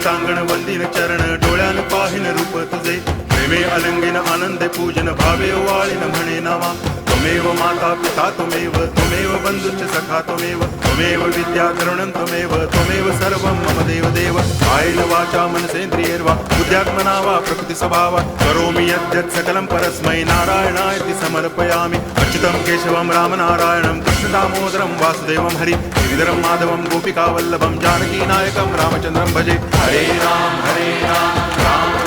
टांगण वंदिन चरण डोळ्यान पाहिन रूप तुझे प्रेमे अलंगिन आनंदे पूजन भावे वाळीन म्हणे नावा त्वमेव माता पिता त्वमेव बंधुश्च सखा त्वमेव विद्या द्रवणं त्वमेव सर्वं मम देव कायेन वाचा मनसेन्द्रियैर्वा बुद्ध्यात्मना वा प्रकृति स्वभावात् करोमि यद्यत् सकलं परस्मै नारायणायति समर्पयामि अच्युतं केशवं रामनारायणं कृष्णदामोदरं वासुदेवं हरि गिरिधरं माधवं गोपिकावल्लभं जानकीनायकं रामचन्द्रं भजे हरे राम राम राम